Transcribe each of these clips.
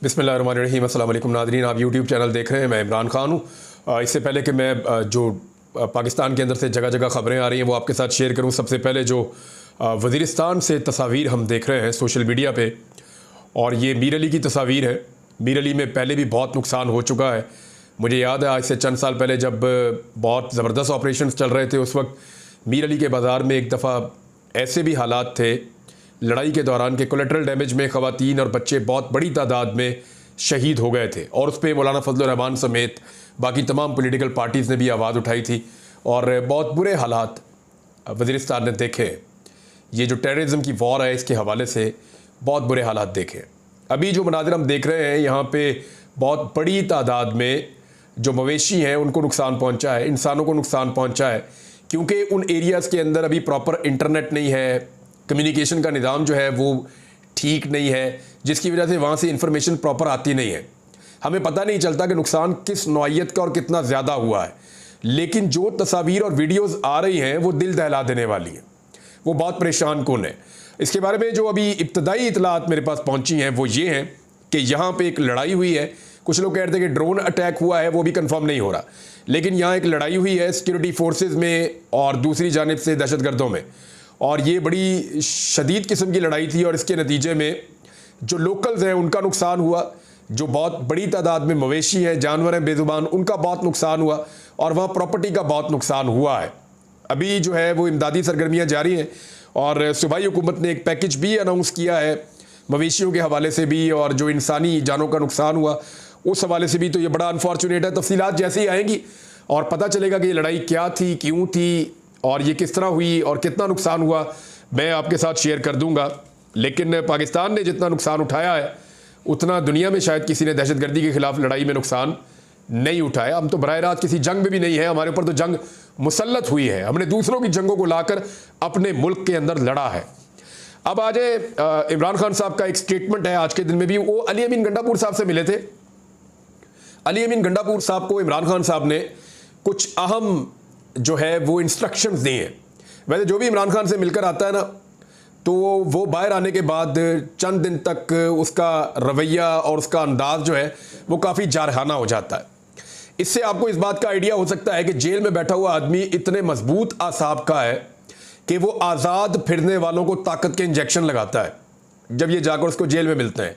बिस्मिल्लाहिर्रहमानिर्रहीम। अस्सलाम वालेकुम नाज़रीन, आप यूट्यूब चैनल देख रहे हैं। मैं इमरान खान हूँ। इससे पहले कि मैं जो पाकिस्तान के अंदर से जगह जगह ख़बरें आ रही हैं वो आपके साथ शेयर करूँ, सबसे पहले जो वज़ीरिस्तान से तस्वीर हम देख रहे हैं सोशल मीडिया पे, और ये मीर अली की तस्वीर है। मीर अली में पहले भी बहुत नुकसान हो चुका है। मुझे याद है आज से चंद साल पहले जब बहुत ज़बरदस्त ऑपरेशन चल रहे थे, उस वक्त मीर अली के बाज़ार में एक दफ़ा ऐसे भी हालात थे लड़ाई के दौरान के कोलेटरल डैमेज में ख़वातीन और बच्चे बहुत बड़ी तादाद में शहीद हो गए थे, और उस पर मौलाना फजल रहमान समेत बाकी तमाम पॉलिटिकल पार्टीज़ ने भी आवाज़ उठाई थी, और बहुत बुरे हालात वज़ीरिस्तान ने देखे। ये जो टेररिज्म की वॉर है इसके हवाले से बहुत बुरे हालात देखे। अभी जो मनाज़िर हम देख रहे हैं यहाँ पे बहुत बड़ी तादाद में जो मवेशी हैं उनको नुकसान पहुँचा है, इंसानों को नुकसान पहुँचा है, क्योंकि उन एरियाज़ के अंदर अभी प्रॉपर इंटरनेट नहीं है, कम्युनिकेशन का निज़ाम जो है वो ठीक नहीं है, जिसकी वजह से वहाँ से इंफॉर्मेशन प्रॉपर आती नहीं है। हमें पता नहीं चलता कि नुकसान किस नौइयत का और कितना ज़्यादा हुआ है, लेकिन जो तस्वीर और वीडियोज़ आ रही हैं वो दिल दहला देने वाली हैं, वो बहुत परेशान कुन है। इसके बारे में जो अभी इब्तदाई इतलात मेरे पास पहुँची हैं वो ये हैं कि यहाँ पर एक लड़ाई हुई है। कुछ लोग कह रहे थे कि ड्रोन अटैक हुआ है, वो भी कंफर्म नहीं हो रहा, लेकिन यहाँ एक लड़ाई हुई है सिक्योरिटी फोर्सेस में और दूसरी जानिब से दहशतगर्दों में, और ये बड़ी शदीद किस्म की लड़ाई थी, और इसके नतीजे में जो लोकल्स हैं उनका नुकसान हुआ, जो बहुत बड़ी तादाद में मवेशी हैं, जानवर हैं बेज़ुबान, उनका बहुत नुकसान हुआ, और वहाँ प्रॉपर्टी का बहुत नुकसान हुआ है। अभी जो है वो इमदादी सरगर्मियाँ जारी हैं, और सूबाई हुकूमत ने एक पैकेज भी अनाउंस किया है मवेशियों के हवाले से भी, और जो इंसानी जानों का नुकसान हुआ उस हवाले से भी। तो ये बड़ा अनफॉर्चुनेट है। तफसीलात जैसे ही आएंगी और पता चलेगा कि ये लड़ाई क्या थी, क्यों थी, और ये किस तरह हुई और कितना नुकसान हुआ, मैं आपके साथ शेयर कर दूंगा। लेकिन पाकिस्तान ने जितना नुकसान उठाया है उतना दुनिया में शायद किसी ने दहशतगर्दी के ख़िलाफ़ लड़ाई में नुकसान नहीं उठाया। हम तो बराह रास्त किसी जंग में भी नहीं है, हमारे ऊपर तो जंग मुसल्लत हुई है, हमने दूसरों की जंगों को लाकर अपने मुल्क के अंदर लड़ा है। अब आज इमरान खान साहब का एक स्टेटमेंट है आज के दिन में भी। वो अली अमीन गंडापुर साहब से मिले थे। अली अमीन गंडापुर साहब को इमरान खान साहब ने कुछ अहम जो है वो इंस्ट्रक्शंस दिए हैं। वैसे जो भी इमरान खान से मिलकर आता है ना, तो वो बाहर आने के बाद चंद दिन तक उसका रवैया और उसका अंदाज जो है वो काफ़ी जारहाना हो जाता है। इससे आपको इस बात का आइडिया हो सकता है कि जेल में बैठा हुआ आदमी इतने मजबूत आसाब का है कि वो आज़ाद फिरने वालों को ताकत के इंजेक्शन लगाता है जब ये जाकर उसको जेल में मिलते हैं।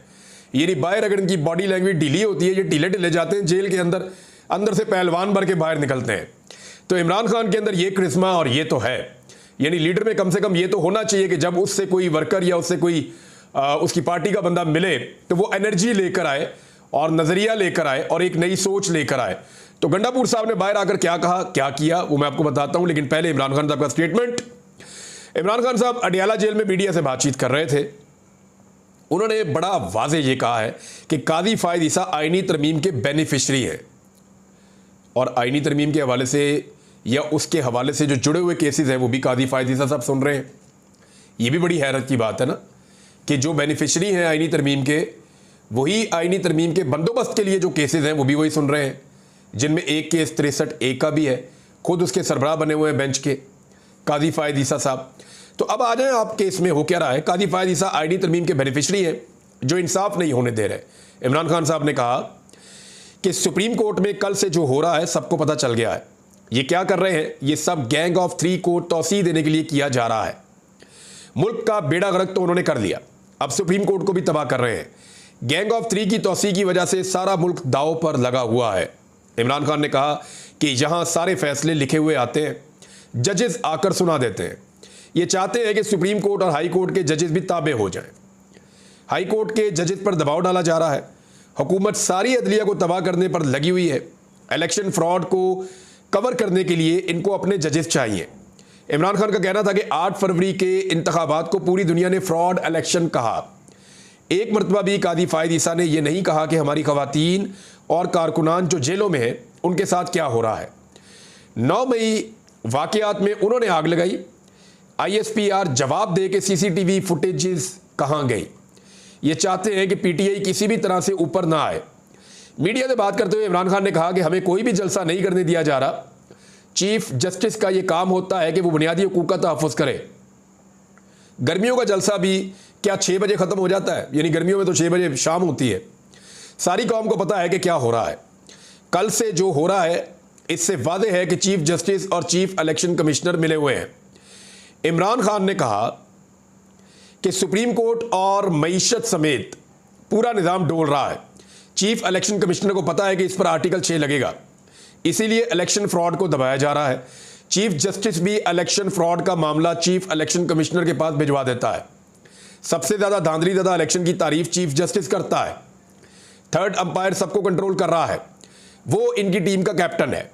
यानी बाहर अगर इनकी बॉडी लैंग्वेज ढीली होती है, ये ढीले ढीले जाते हैं जेल के अंदर, अंदर से पहलवान भर के बाहर निकलते हैं। तो इमरान खान के अंदर ये करिश्मा और ये तो है, यानी लीडर में कम से कम ये तो होना चाहिए कि जब उससे कोई वर्कर या उससे कोई उसकी पार्टी का बंदा मिले तो वो एनर्जी लेकर आए और नज़रिया लेकर आए और एक नई सोच लेकर आए। तो गंडापुर साहब ने बाहर आकर क्या कहा, क्या किया, वो मैं आपको बताता हूं, लेकिन पहले इमरान खान साहब का स्टेटमेंट। इमरान खान साहब अडियाला जेल में मीडिया से बातचीत कर रहे थे। उन्होंने बड़ा वाज़े ये कहा है कि काजी फायद ईसा आईनी तरमीम के बेनिफिशरी है, और आईनी तरमीम के हवाले से या उसके हवाले से जो जुड़े हुए केसेस हैं वो भी काजी फायद ईसा साहब सुन रहे हैं। ये भी बड़ी हैरत की बात है ना कि जो बेनिफिशरी हैं आईनी तरमीम के, वही आईनी तरमीम के बंदोबस्त के लिए जो केसेस हैं वो भी वही सुन रहे हैं, जिनमें एक केस 63A का भी है, खुद उसके सरबराह बने हुए हैं बेंच के काजी फायद ईसा साहब। तो अब आ जाए आप केस में हो क्या रहा है। काजी फायद ईसा आईनी तरमीम के बेनिफिशरी हैं जो इंसाफ नहीं होने दे रहे। इमरान खान साहब ने कहा कि सुप्रीम कोर्ट में कल से जो हो रहा है सबको पता चल गया है। ये क्या कर रहे हैं, ये सब गैंग ऑफ 3 को तौसीह देने के लिए किया जा रहा है। मुल्क का बेड़ा गर्क तो उन्होंने कर लिया, अब सुप्रीम कोर्ट को भी तबाह कर रहे हैं। गैंग ऑफ 3 की तौसीह की वजह से सारा मुल्क दांव पर लगा हुआ है। इमरान खान ने कहा कि यहाँ सारे फैसले लिखे हुए आते हैं, जजेस आकर सुना देते हैं। ये चाहते हैं कि सुप्रीम कोर्ट और हाई कोर्ट के जजेस भी ताबे हो जाएं। हाई कोर्ट के जजेस पर दबाव डाला जा रहा है। हुकूमत सारी अदलिया को तबाह करने पर लगी हुई है। इलेक्शन फ्रॉड को कवर करने के लिए इनको अपने जजेस चाहिए। इमरान खान का कहना था कि 8 फरवरी के इंतखाबात को पूरी दुनिया ने फ्रॉड इलेक्शन कहा। एक मरतबा भी काजी फायद ईसा ने यह नहीं कहा कि हमारी खवातीन और कारकुनान जो जेलों में हैं उनके साथ क्या हो रहा है। 9 मई वाकयात में उन्होंने आग लगाई। ISPR जवाब दे कि CCTV फुटेजेस कहाँ गई। ये चाहते हैं कि PTI किसी भी तरह से ऊपर ना आए। मीडिया से बात करते हुए इमरान खान ने कहा कि हमें कोई भी जलसा नहीं करने दिया जा रहा। चीफ जस्टिस का ये काम होता है कि वो बुनियादी हकूक़ का तहफ़्फ़ुज़ करे। गर्मियों का जलसा भी क्या 6 बजे ख़त्म हो जाता है? यानी गर्मियों में तो 6 बजे शाम होती है। सारी कौम को पता है कि क्या हो रहा है। कल से जो हो रहा है इससे वाज़ेह है कि चीफ जस्टिस और चीफ इलेक्शन कमिश्नर मिले हुए हैं। इमरान खान ने कहा कि सुप्रीम कोर्ट और मईशत समेत पूरा निज़ाम डोल रहा है। चीफ इलेक्शन कमिश्नर को पता है कि इस पर आर्टिकल 6 लगेगा, इसीलिए इलेक्शन फ्रॉड को दबाया जा रहा है। चीफ जस्टिस भी इलेक्शन फ्रॉड का मामला चीफ इलेक्शन कमिश्नर के पास भिजवा देता है। सबसे ज़्यादा धांधली ज़्यादा इलेक्शन की तारीफ चीफ जस्टिस करता है। थर्ड अंपायर सबको कंट्रोल कर रहा है, वो इनकी टीम का कैप्टन है।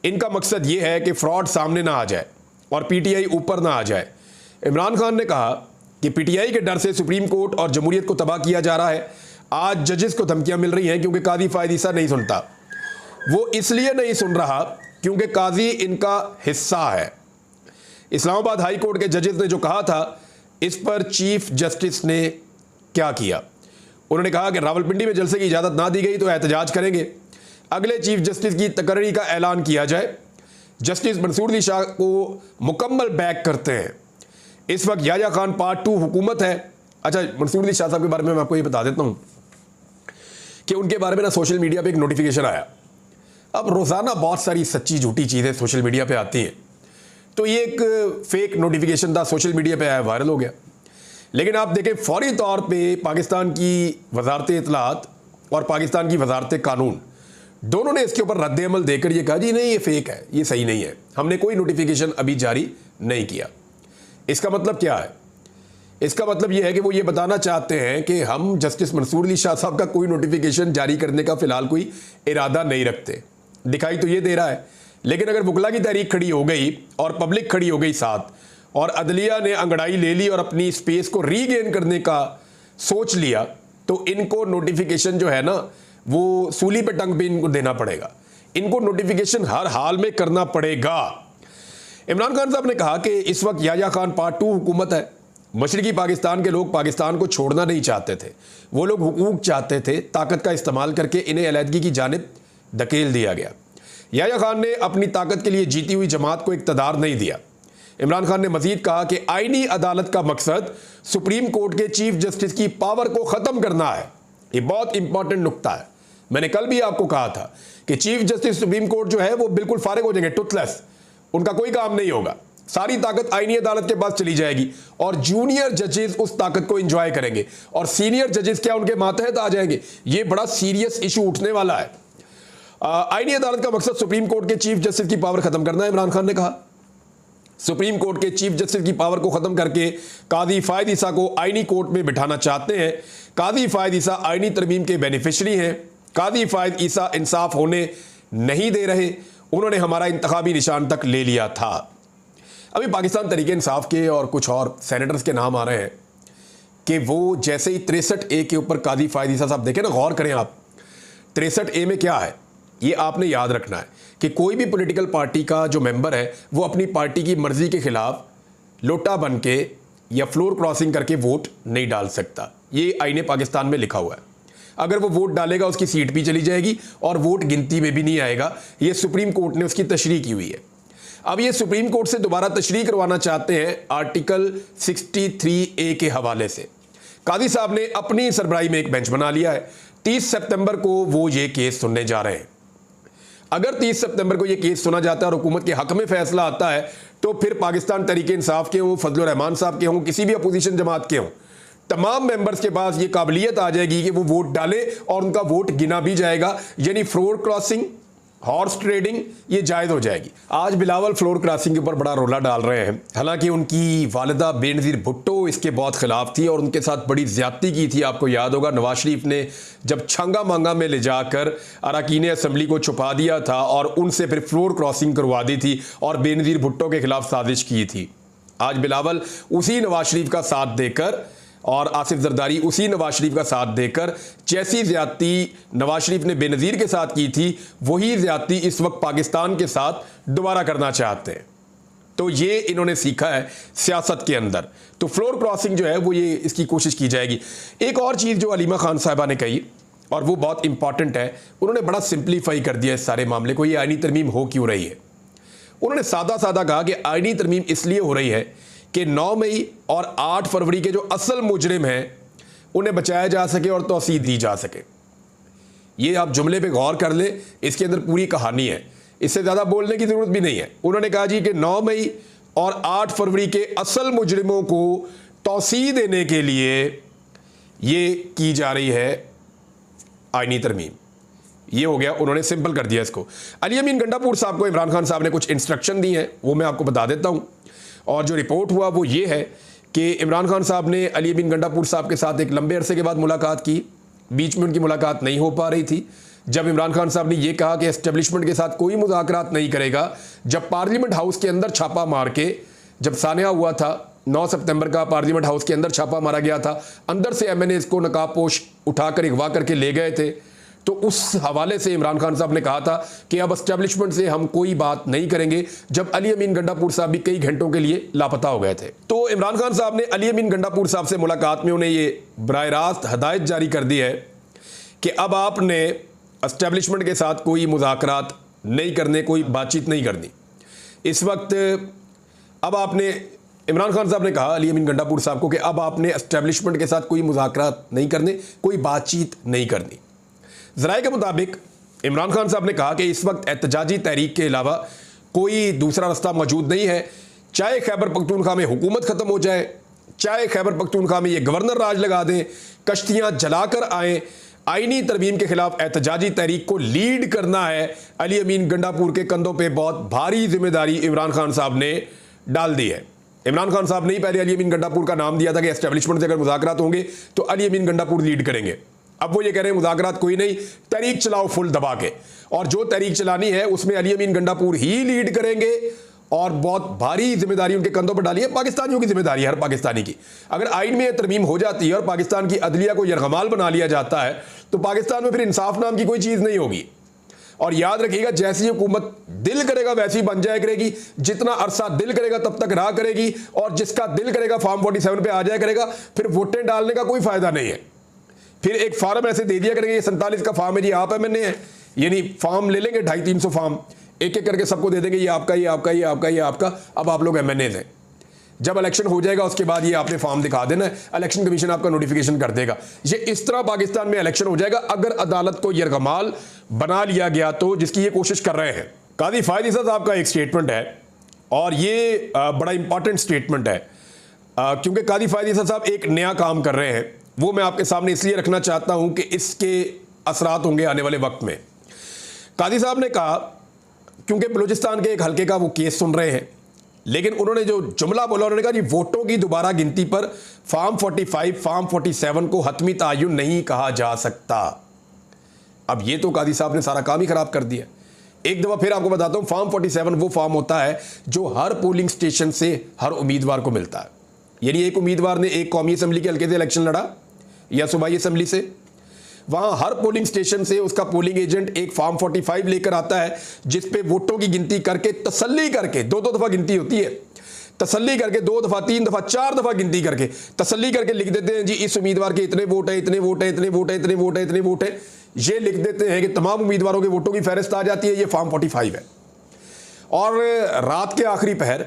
इनका मकसद ये है कि फ्रॉड सामने ना आ जाए और पीटीआई ऊपर ना आ जाए। इमरान खान ने कहा कि पीटीआई के डर से सुप्रीम कोर्ट और जमहूरियत को तबाह किया जा रहा है। आज जजेस को धमकियां मिल रही हैं क्योंकि काजी फायद ईसा नहीं सुनता। वो इसलिए नहीं सुन रहा क्योंकि काजी इनका हिस्सा है। इस्लामाबाद हाई कोर्ट के जजेस ने जो कहा था, इस पर चीफ जस्टिस ने क्या किया? उन्होंने कहा कि रावलपिंडी में जलसे की इजाज़त ना दी गई तो एहतजाज करेंगे। अगले चीफ जस्टिस की तकर्री का ऐलान किया जाए। जस्टिस मंसूर अली शाह को मुकम्मल बैक करते हैं। इस वक्त याह्या खान पार्ट 2 हुकूमत है। अच्छा, मंसूर अली शाह साहब के बारे में मैं आपको ये बता देता हूँ कि उनके बारे में ना सोशल मीडिया पे एक नोटिफिकेशन आया। अब रोज़ाना बहुत सारी सच्ची झूठी चीज़ें सोशल मीडिया पे आती हैं, तो ये एक फेक नोटिफिकेशन था, सोशल मीडिया पे आया, वायरल हो गया। लेकिन आप देखें फौरी तौर पे पाकिस्तान की वजारत इत्तलात और पाकिस्तान की वजारत कानून दोनों ने इसके ऊपर रद्द-ए-अमल देकर ये कहा जी नहीं, ये फेक है, ये सही नहीं है, हमने कोई नोटिफिकेशन अभी जारी नहीं किया। इसका मतलब क्या है? इसका मतलब ये है कि वो ये बताना चाहते हैं कि हम जस्टिस मंसूर अली शाह साहब का कोई नोटिफिकेशन जारी करने का फिलहाल कोई इरादा नहीं रखते। दिखाई तो ये दे रहा है, लेकिन अगर वकला की तहरीक खड़ी हो गई और पब्लिक खड़ी हो गई साथ, और अदलिया ने अंगड़ाई ले ली और अपनी स्पेस को रीगेन करने का सोच लिया, तो इनको नोटिफिकेशन जो है ना वो सूली पे टंग पे इनको देना पड़ेगा। इनको नोटिफिकेशन हर हाल में करना पड़ेगा। इमरान खान साहब ने कहा कि इस वक्त याह्या खान पार्ट 2 हुकूमत है। मशरकी पाकिस्तान के लोग पाकिस्तान को छोड़ना नहीं चाहते थे, वो लोग हुकूक चाहते थे। ताकत का इस्तेमाल करके इन्हें अलहदगी की जानिब धकेल दिया गया। याह्या खान ने अपनी ताकत के लिए जीती हुई जमात को इक़्तिदार नहीं दिया। इमरान खान ने मजीद कहा कि आईनी अदालत का मकसद सुप्रीम कोर्ट के चीफ जस्टिस की पावर को ख़त्म करना है। ये बहुत इंपॉर्टेंट नुक्ता है। मैंने कल भी आपको कहा था कि चीफ जस्टिस सुप्रीम कोर्ट जो है वो बिल्कुल फारिग हो जाएंगे, टुथलेस, उनका कोई काम नहीं होगा। सारी ताकत आईनी अदालत के पास चली जाएगी और जूनियर जजेस उस ताकत को एंजॉय करेंगे और सीनियर जजेस क्या उनके मातहत आ जाएंगे। ये बड़ा सीरियस इशू उठने वाला है। आईनी अदालत का मकसद सुप्रीम कोर्ट के चीफ जस्टिस की पावर खत्म करना है। इमरान खान ने कहा सुप्रीम कोर्ट के चीफ जस्टिस की पावर को खत्म करके काजी फायद ईसा को आईनी कोर्ट में बिठाना चाहते हैं। काजी फायद ईसा आईनी तरमीम के बेनिफिशरी हैं। काजी फायद ईसा इंसाफ होने नहीं दे रहे, उन्होंने हमारा इंतखाबी निशान तक ले लिया था। अभी पाकिस्तान तरीके इंसाफ के और कुछ और सेनेटर्स के नाम आ रहे हैं कि वो जैसे ही 63A के ऊपर काजी फायद ईसा साहब, देखें ना, गौर करें आप, 63A में क्या है ये आपने याद रखना है कि कोई भी पॉलिटिकल पार्टी का जो मेंबर है वो अपनी पार्टी की मर्जी के खिलाफ लोटा बन के या फ्लोर क्रॉसिंग करके वोट नहीं डाल सकता। ये आईने पाकिस्तान में लिखा हुआ है। अगर वो वोट डालेगा उसकी सीट भी चली जाएगी और वोट गिनती में भी नहीं आएगा। ये सुप्रीम कोर्ट ने उसकी तशरीह की हुई है। अब ये सुप्रीम कोर्ट से दोबारा तशरीह करवाना चाहते हैं आर्टिकल 63A के हवाले से। काजी साहब ने अपनी सरबराही में एक बेंच बना लिया है। 30 सितंबर को वो ये केस सुनने जा रहे हैं। अगर 30 सितंबर को ये केस सुना जाता है और हुकूमत के हक में फैसला आता है तो फिर पाकिस्तान तरीके इंसाफ के हों, फजलुर रहमान साहब के हों, किसी भी अपोजिशन जमात के हों, तमाम मेंबर्स के पास ये काबिलियत आ जाएगी कि वो वोट डालें और उनका वोट गिना भी जाएगा। यानी फ्लोर क्रॉसिंग, हॉर्स ट्रेडिंग ये जायज़ हो जाएगी। आज बिलावल फ्लोर क्रॉसिंग के ऊपर बड़ा रोला डाल रहे हैं। हालांकि उनकी वालिदा बेनज़ीर भुट्टो इसके बहुत खिलाफ थी और उनके साथ बड़ी ज़्यादती की थी। आपको याद होगा नवाज शरीफ ने जब छंगा मांगा में ले जाकर अरकान असम्बली को छुपा दिया था और उनसे फिर फ्लोर क्रॉसिंग करवा दी थी और बेनज़ीर भुट्टो के खिलाफ साजिश की थी। आज बिलावल उसी नवाज शरीफ का साथ देकर और आसिफ जरदारी उसी नवाज शरीफ का साथ देकर जैसी ज्यादती नवाज शरीफ ने बेनज़ीर के साथ की थी वही ज्यादती इस वक्त पाकिस्तान के साथ दोबारा करना चाहते हैं। तो ये इन्होंने सीखा है सियासत के अंदर। तो फ्लोर क्रॉसिंग जो है वो ये इसकी कोशिश की जाएगी। एक और चीज़ जो अलीमा खान साहिबा ने कही और वो बहुत इंपॉर्टेंट है, उन्होंने बड़ा सिंप्लीफाई कर दिया इस सारे मामले को। ये आईनी तरमीम हो क्यों रही है? उन्होंने सादा सादा कहा कि आईनी तरमीम इसलिए हो रही है कि 9 मई और 8 फरवरी के जो असल मुजरिम हैं उन्हें बचाया जा सके और तौसीह दी जा सके। ये आप जुमले पे गौर कर ले, इसके अंदर पूरी कहानी है, इससे ज़्यादा बोलने की ज़रूरत भी नहीं है। उन्होंने कहा जी कि 9 मई और 8 फरवरी के असल मुजरिमों को तौसीह देने के लिए ये की जा रही है आईनी तरमीम। ये हो गया, उन्होंने सिंपल कर दिया इसको। अली अमीन गंडापुर साहब को इमरान खान साहब ने कुछ इंस्ट्रक्शन दी हैं, वो मैं आपको बता देता हूँ। और जो रिपोर्ट हुआ वो ये है कि इमरान खान साहब ने अली अमीन गंडापुर साहब के साथ एक लंबे अरसे के बाद मुलाकात की। बीच में उनकी मुलाकात नहीं हो पा रही थी। जब इमरान खान साहब ने यह कहा कि एस्टेब्लिशमेंट के साथ कोई मुज़ाकरात नहीं करेगा, जब पार्लियामेंट हाउस के अंदर छापा मार के, जब सानिया हुआ था 9 सितंबर का, पार्लियामेंट हाउस के अंदर छापा मारा गया था, अंदर से MNAs को नकाबपोश उठाकर अगवा करके ले गए थे, तो उस हवाले से इमरान खान साहब ने कहा था कि अब एस्टेब्लिशमेंट से हम कोई बात नहीं करेंगे, जब अली अमीन गंडापुर साहब भी कई घंटों के लिए लापता हो गए थे। तो इमरान खान साहब ने अली अमीन गंडापुर साहब से मुलाकात में उन्हें ये बराह रास्त हदायत जारी कर दी है कि अब आपने एस्टेब्लिशमेंट के साथ कोई मुज़ाकरात नहीं करने, कोई बातचीत नहीं करनी। इस वक्त अब आपने, इमरान खान साहब ने कहा अली अमीन गंडापुर साहब को कि अब आपने एस्टेब्लिशमेंट के साथ कोई मुज़ाकरात नहीं करने, कोई बातचीत नहीं करनी। ज़राए के मुताबिक इमरान खान साहब ने कहा कि इस वक्त एहतजाजी तहरीक के अलावा कोई दूसरा रास्ता मौजूद नहीं है। चाहे खैबर पख्तूनख्वा में हुकूमत ख़त्म हो जाए, चाहे खैबर पख्तूनख्वा में ये गवर्नर राज लगा दें, कश्तियाँ जलाकर आएँ, आईनी तरमीम के खिलाफ एहतजाजी तहरीक को लीड करना है। अली अमीन गंडापुर के कंधों पे बहुत भारी जिम्मेदारी इमरान खान साहब ने डाल दी है। इमरान खान साहब ने ही पहले अली अमीन गंडापुर का नाम दिया था कि एस्टेब्लिशमेंट से अगर मुज़ाकरात होंगे तो अली अमीन गंडापुर लीड करेंगे। अब वो ये कह रहे हैं मुज़ाकरात कोई नहीं, तहरीक चलाओ फुल दबा के, और जो तहरीक चलानी है उसमें अली अमीन गंडापुर ही लीड करेंगे, और बहुत भारी जिम्मेदारी उनके कंधों पर डाली है। पाकिस्तानियों की जिम्मेदारी है, हर पाकिस्तानी की। अगर आइन में तरमीम हो जाती है और पाकिस्तान की अदलिया को यरगमाल बना लिया जाता है तो पाकिस्तान में फिर इंसाफ नाम की कोई चीज़ नहीं होगी। और याद रखिएगा, जैसी हुकूमत दिल करेगा वैसी बन जाया करेगी, जितना अरसा दिल करेगा तब तक रहा करेगी, और जिसका दिल करेगा फॉर्म 47 पे आ जाया करेगा। फिर वोटें डालने का कोई फ़ायदा नहीं है। फिर एक फार्म ऐसे दे दिया करेंगे, ये 47 का फार्म है जी, आप MNA हैं, यानी फार्म ले लेंगे 250-300 फार्म, एक एक करके सबको दे देंगे, ये आपका, ये आपका, ये आपका, ये आपका, अब आप लोग MNAs हैं। जब इलेक्शन हो जाएगा उसके बाद ये आपने फॉर्म दिखा देना है, इलेक्शन कमीशन आपका नोटिफिकेशन कर देगा। ये इस तरह पाकिस्तान में इलेक्शन हो जाएगा अगर अदालत को यरगमाल बना लिया गया तो, जिसकी ये कोशिश कर रहे हैं। काजी फायद ईसा साहब का एक स्टेटमेंट है, और ये बड़ा इंपॉर्टेंट स्टेटमेंट है, क्योंकि काजी फायद ईसा साहब एक नया काम कर रहे हैं। वो मैं आपके सामने इसलिए रखना चाहता हूं कि इसके असरात होंगे आने वाले वक्त में। काजी साहब ने कहा, क्योंकि बलूचिस्तान के एक हल्के का वो केस सुन रहे हैं, लेकिन उन्होंने जो जुमला बोला, उन्होंने कहा जी वोटों की दोबारा गिनती पर फॉर्म 45, फॉर्म 47 को हतमी तायुन नहीं कहा जा सकता। अब ये तो काजी साहब ने सारा काम ही खराब कर दिया। एक दफ़ा फिर आपको बताता हूँ, फॉर्म 47 वो फॉर्म होता है जो हर पोलिंग स्टेशन से हर उम्मीदवार को मिलता है। यानी एक उम्मीदवार ने एक कौमी असम्बली के हल्के से इलेक्शन लड़ा या सूबाई असम्बली से, वहां हर पोलिंग स्टेशन से उसका पोलिंग एजेंट एक फॉर्म 45 लेकर आता है, जिस पे वोटों की गिनती करके, तसल्ली करके, दो दफा गिनती होती है, तसल्ली करके 2 दफा, 3 दफा, 4 दफा गिनती करके, तसल्ली करके लिख देते हैं जी इस उम्मीदवार के इतने वोट है, इतने वोट है, इतने वोट है, इतने वोट है, इतने वोट है। ये लिख देते हैं कि तमाम उम्मीदवारों के वोटों की फहरिस्त आ जाती है, ये फॉर्म 45 है। और रात के आखिरी पहर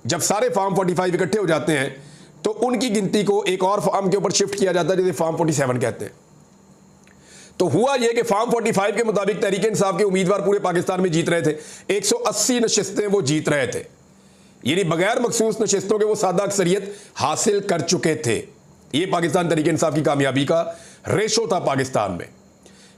जब सारे फॉर्म 45 इकट्ठे हो जाते हैं तो उनकी गिनती को एक और फॉर्म के ऊपर शिफ्ट किया जाता है, जिसे फॉर्म 47 कहते हैं। तो हुआ यह कि फॉर्म 45 के मुताबिक तहरीक इंसाफ के उम्मीदवार पूरे पाकिस्तान में जीत रहे थे, 180 नशिस्तें वो जीत रहे थे, यानी बगैर मखसूस नशिस्तों के वो सादा अक्सरियत हासिल कर चुके थे। ये पाकिस्तान तहरीक इंसाफ की कामयाबी का रेशो था पाकिस्तान में।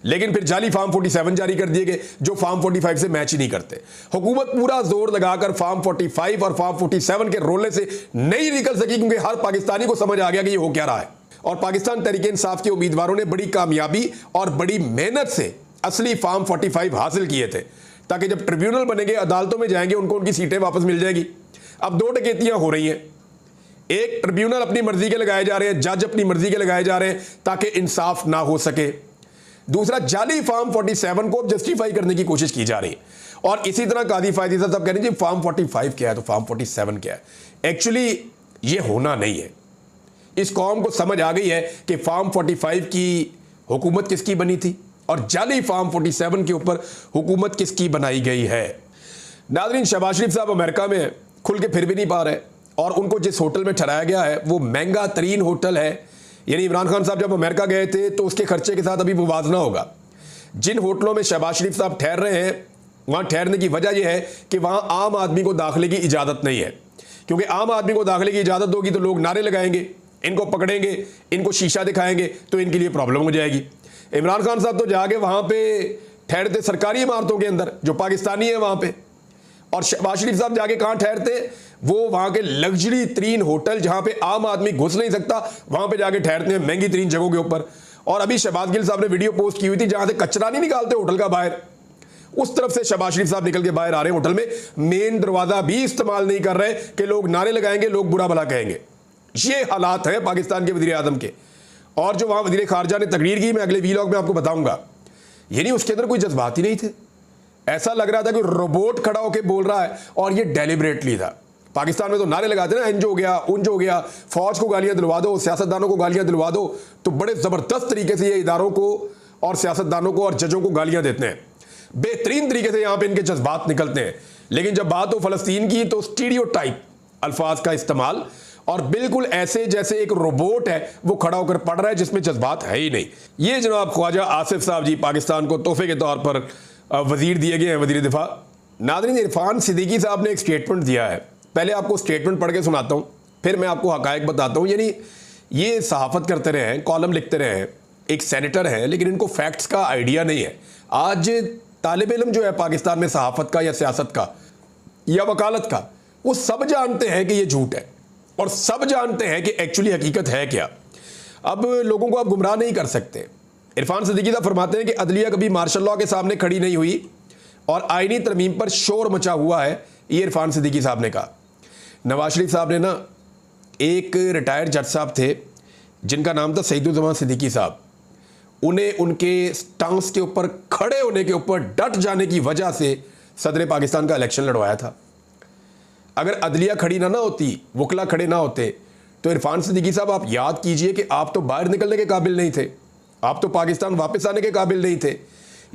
लेकिन फिर जाली फॉर्म 47 जारी कर दिए गए जो फॉर्म 45 से मैच ही नहीं करते। हुकूमत पूरा जोर लगाकर फॉर्म 45 और फॉर्म 47 के रोले से नहीं निकल सकी, क्योंकि हर पाकिस्तानी को समझ आ गया कि ये हो क्या रहा है। और पाकिस्तान तहरीक इंसाफ के उम्मीदवारों ने बड़ी कामयाबी और बड़ी मेहनत से असली फॉर्म 45 हासिल किए थे, ताकि जब ट्रिब्यूनल बनेंगे, अदालतों में जाएंगे, उनको उनकी सीटें वापस मिल जाएगी। अब 2 डकैतियां हो रही हैं, एक ट्रिब्यूनल अपनी मर्जी के लगाए जा रहे हैं, जज अपनी मर्जी के लगाए जा रहे हैं ताकि इंसाफ ना हो सके। दूसरा, जाली फॉर्म 47 को जस्टिफाई करने की कोशिश की जा रही है। और इसी तरह काजी फायद ईसा साहब कह रहे हैं फॉर्म 45 क्या है तो फॉर्म 47 क्या है। एक्चुअली ये होना नहीं है। इस कौम को समझ आ गई है कि फॉर्म 45 की हुकूमत किसकी बनी थी और जाली फॉर्म 47 के ऊपर हुकूमत किसकी बनाई गई है। नाज़रीन, शहबाज शरीफ साहब अमेरिका में खुल के फिर भी नहीं पा रहे, और उनको जिस होटल में ठहराया गया है वो महंगा तरीन होटल है। यानी इमरान खान साहब जब अमेरिका गए थे तो उसके खर्चे के साथ अभी मुवाजना होगा। जिन होटलों में शहबाज शरीफ साहब ठहर रहे हैं, वहाँ ठहरने की वजह यह है कि वहाँ आम आदमी को दाखिले की इजाज़त नहीं है, क्योंकि आम आदमी को दाखिले की इजाज़त होगी तो लोग नारे लगाएंगे, इनको पकड़ेंगे, इनको शीशा दिखाएंगे, तो इनके लिए प्रॉब्लम हो जाएगी। इमरान खान साहब तो जाके वहाँ पे ठहरते सरकारी इमारतों के अंदर जो पाकिस्तानी है वहाँ पे, और शहबाज शरीफ साहब जाके कहाँ ठहरते, वो वहाँ के लग्जरी तरीन होटल जहाँ पे आम आदमी घुस नहीं सकता, वहाँ पे जाके ठहरते हैं महंगी तरीन जगहों के ऊपर। और अभी शहबाज गिल साहब ने वीडियो पोस्ट की हुई थी जहाँ से कचरा नहीं निकालते होटल का बाहर, उस तरफ से शहबाज शरीफ साहब निकल के बाहर आ रहे हैं होटल में, मेन दरवाजा भी इस्तेमाल नहीं कर रहे कि लोग नारे लगाएंगे, लोग बुरा भला कहेंगे। ये हालात है पाकिस्तान के वज़ीर आज़म के। और जो वहाँ वज़ीर ख़ारजा ने तकरीर की, मैं अगले वीलॉग में आपको बताऊंगा, यानी उसके अंदर कोई जज्बात ही नहीं थे। ऐसा लग रहा था कि रोबोट खड़ा होकर बोल रहा है, और ये डेलिबरेटली था। पाकिस्तान में तो नारे लगाते ना, इंज हो गया, उंज हो गया, फौज को गालियां दिलवा दो, सियासतदानों को गालियां दिलवा दो, तो बड़े ज़बरदस्त तरीके से ये इदारों को और सियासतदानों को और जजों को गालियां देते हैं। बेहतरीन तरीके से यहाँ पे इनके जज्बात निकलते हैं। लेकिन जब बात हो फ़लस्तीन की तो स्टीरियोटाइप अल्फाज का इस्तेमाल, और बिल्कुल ऐसे जैसे एक रोबोट है वो खड़ा होकर पढ़ रहा है जिसमें जज्बात है ही नहीं। ये जनाब ख्वाजा आसिफ साहब जी पाकिस्तान को तोहफे के तौर पर वजीर दिए गए हैं, वजीर दिफा। नाज़रीन, इरफान सिद्दीकी साहब ने एक स्टेटमेंट दिया है, पहले आपको स्टेटमेंट पढ़ के सुनाता हूँ, फिर मैं आपको हकायक बताता हूँ। यानी ये सहाफ़त करते रहे हैं, कॉलम लिखते रहे हैं, एक सेनेटर हैं, लेकिन इनको फैक्ट्स का आइडिया नहीं है। आज तालिब इल्म जो है पाकिस्तान में सहाफ़त का या सियासत का या वकालत का, वो सब जानते हैं कि ये झूठ है, और सब जानते हैं कि एक्चुअली हकीकत है क्या। अब लोगों को आप गुमराह नहीं कर सकते। इरफान सिद्दीकी साहब फरमाते हैं कि अदलिया कभी मार्शल लॉ के सामने खड़ी नहीं हुई और आईनी तरमीम पर शोर मचा हुआ है, ये इरफान सिद्दीकी साहब ने कहा। नवाज शरीफ साहब ने ना, एक रिटायर्ड जज साहब थे जिनका नाम था सईदुज़्ज़मान सिद्दीकी साहब, उन्हें उनके स्टांस के ऊपर खड़े होने के ऊपर डट जाने की वजह से सदर पाकिस्तान का इलेक्शन लड़वाया था। अगर अदलिया खड़ी ना होती, वकला खड़े ना होते, तो इरफान सिद्दीकी साहब आप याद कीजिए कि आप तो बाहर निकलने के काबिल नहीं थे, आप तो पाकिस्तान वापस आने के काबिल नहीं थे।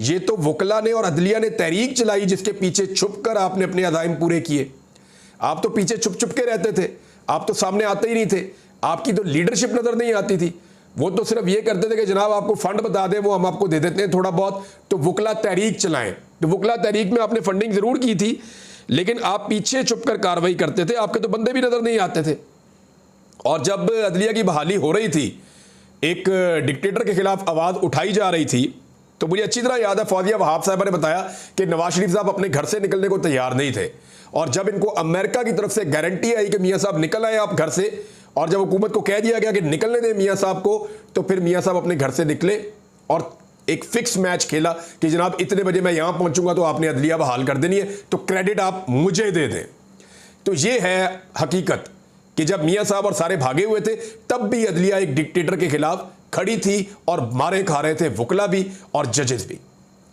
ये तो वकला ने और अदलिया ने तहरीक चलाई जिसके पीछे छुप कर आपने अपने अज़ाइम पूरे किए। आप तो पीछे छुप छुप के रहते थे, आप तो सामने आते ही नहीं थे, आपकी तो लीडरशिप नज़र नहीं आती थी। वो तो सिर्फ ये करते थे कि जनाब आपको फंड बता दें, वो हम आपको दे देते हैं थोड़ा बहुत, तो वकला तहरीक चलाएं। तो वकला तहरीक में आपने फंडिंग ज़रूर की थी, लेकिन आप पीछे छुप कर कार्रवाई करते थे, आपके तो बंदे भी नज़र नहीं आते थे। और जब अदलिया की बहाली हो रही थी, एक डिक्टेटर के खिलाफ आवाज़ उठाई जा रही थी, तो मुझे अच्छी तरह याद है फौजिया वहाब साहब ने बताया कि नवाज शरीफ साहब अपने घर से निकलने को तैयार नहीं थे, और जब इनको अमेरिका की तरफ से गारंटी आई कि मियाँ साहब निकल आए आप घर से, और जब हुकूमत को कह दिया गया कि निकलने दें मियाँ साहब को, तो फिर मियाँ साहब अपने घर से निकले और एक फिक्स मैच खेला कि जनाब इतने बजे मैं यहाँ पहुँचूंगा तो आपने अदलिया बहाल कर देनी है, तो क्रेडिट आप मुझे दे दें। तो ये है हकीकत कि जब मियाँ साहब और सारे भागे हुए थे, तब भी अदलिया एक डिक्टेटर के खिलाफ खड़ी थी और मारे खा रहे थे वकला भी और जजेस भी।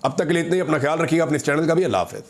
अब तक के लिए इतना ही, अपना ख्याल रखिएगा, अपने इस चैनल का भी। अल्लाह हाफ़िज़।